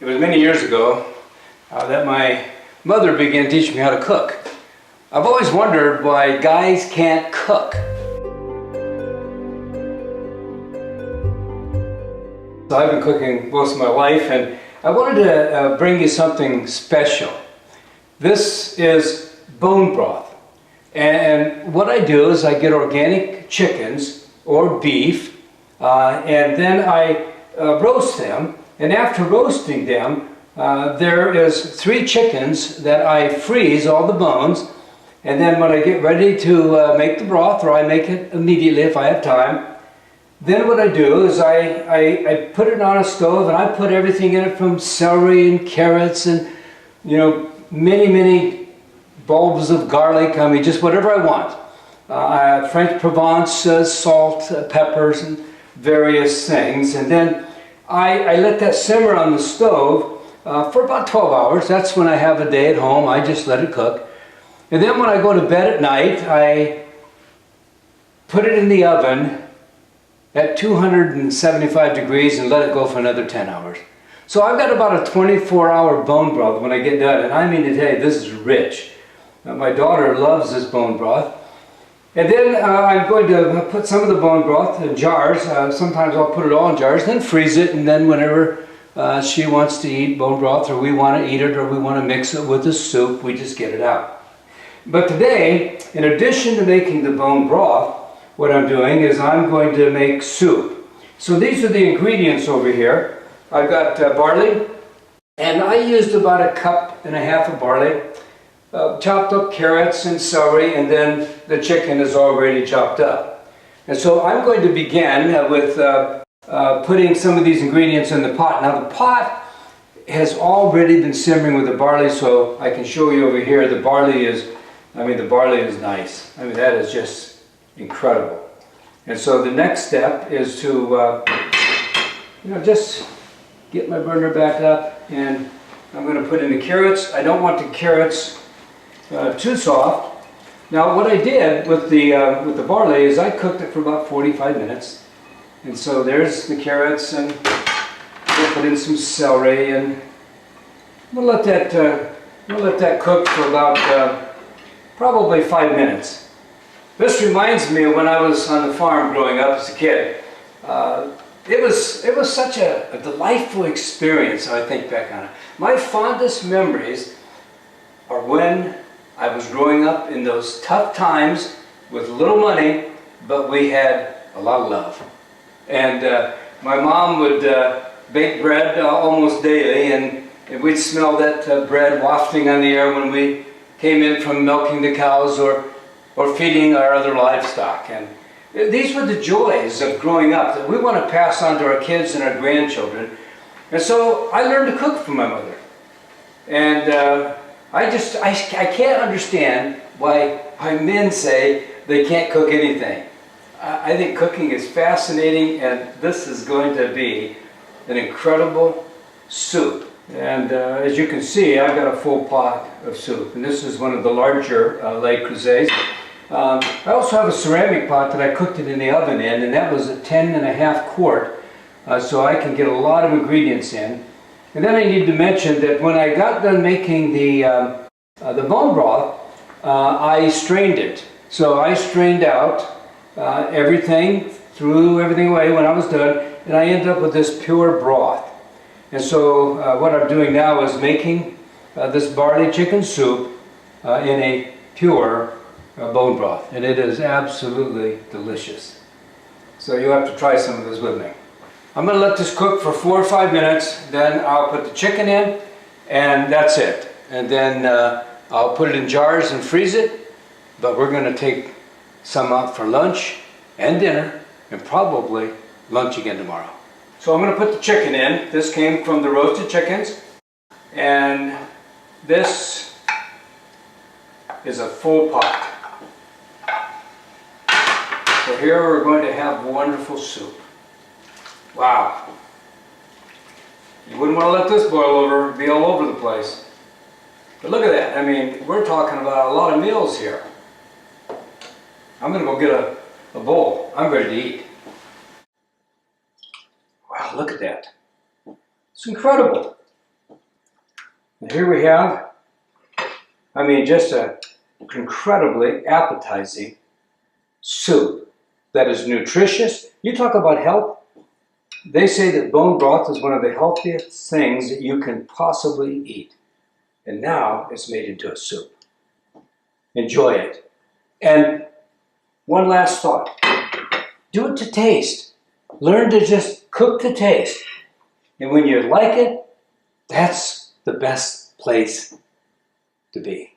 It was many years ago that my mother began teaching me how to cook. I've always wondered why guys can't cook. So I've been cooking most of my life, and I wanted to bring you something special. This is bone broth. And what I do is I get organic chickens or beef, and then I roast them. And after roasting them, there is 3 chickens that I freeze all the bones. And then when I get ready to make the broth, or I make it immediately if I have time, then what I do is I put it on a stove and I put everything in it, from celery and carrots and, you know, many bulbs of garlic. I mean, just whatever I want. French Provence, salt, peppers, and various things. And then I let that simmer on the stove for about 12 hours. That's when I have a day at home. I just let it cook. And then when I go to bed at night, I put it in the oven at 275 degrees and let it go for another 10 hours. So I've got about a 24-hour bone broth when I get done. And I mean to tell you, this is rich. My daughter loves this bone broth. And then I'm going to put some of the bone broth in jars. Sometimes I'll put it all in jars, then freeze it, and then whenever she wants to eat bone broth, or we want to eat it, or we want to mix it with the soup, we just get it out. But today, in addition to making the bone broth, what I'm doing is I'm going to make soup. So these are the ingredients over here. I've got barley, and I used about 1.5 cups of barley. Chopped up carrots and celery, and then the chicken is already chopped up. And so I'm going to begin with putting some of these ingredients in the pot. Now the pot has already been simmering with the barley, so I can show you over here. The barley is nice. I mean, that is just incredible. And so the next step is to just get my burner back up, and I'm going to put in the carrots. I don't want the carrots too soft. Now what I did with the barley is I cooked it for about 45 minutes. And so there's the carrots, and we'll put in some celery, and we'll let that cook for about probably 5 minutes. This reminds me of when I was on the farm growing up as a kid. It was such a delightful experience. I think back on it. My fondest memories are when I was growing up in those tough times with little money, but we had a lot of love. And my mom would bake bread almost daily, and we'd smell that bread wafting on the air when we came in from milking the cows or feeding our other livestock. And these were the joys of growing up that we want to pass on to our kids and our grandchildren. And so I learned to cook from my mother. And I can't understand why men say they can't cook anything. I think cooking is fascinating, and this is going to be an incredible soup. And as you can see, I've got a full pot of soup, and this is one of the larger Le Creuset. I also have a ceramic pot that I cooked it in the oven in, and that was a 10.5 quart, so I can get a lot of ingredients in. And then I need to mention that when I got done making the bone broth, I strained it. So I strained out everything, threw everything away when I was done, and I ended up with this pure broth. And so what I'm doing now is making this barley chicken soup in a pure bone broth. And it is absolutely delicious. So you'll have to try some of this with me. I'm going to let this cook for 4 or 5 minutes, then I'll put the chicken in, and that's it. And then I'll put it in jars and freeze it, but we're going to take some out for lunch and dinner, and probably lunch again tomorrow. So I'm going to put the chicken in. This came from the roasted chickens, and this is a full pot. So here we're going to have wonderful soup. Wow. You wouldn't want to let this boil over, it'd be all over the place. But look at that. I mean, we're talking about a lot of meals here. I'm going to go get a bowl. I'm ready to eat. Wow, look at that. It's incredible. And here we have, I mean, just a incredibly appetizing soup that is nutritious. You talk about health. They say that bone broth is one of the healthiest things that you can possibly eat. And now it's made into a soup. Enjoy it. And one last thought. Do it to taste. Learn to just cook to taste. And when you like it, that's the best place to be.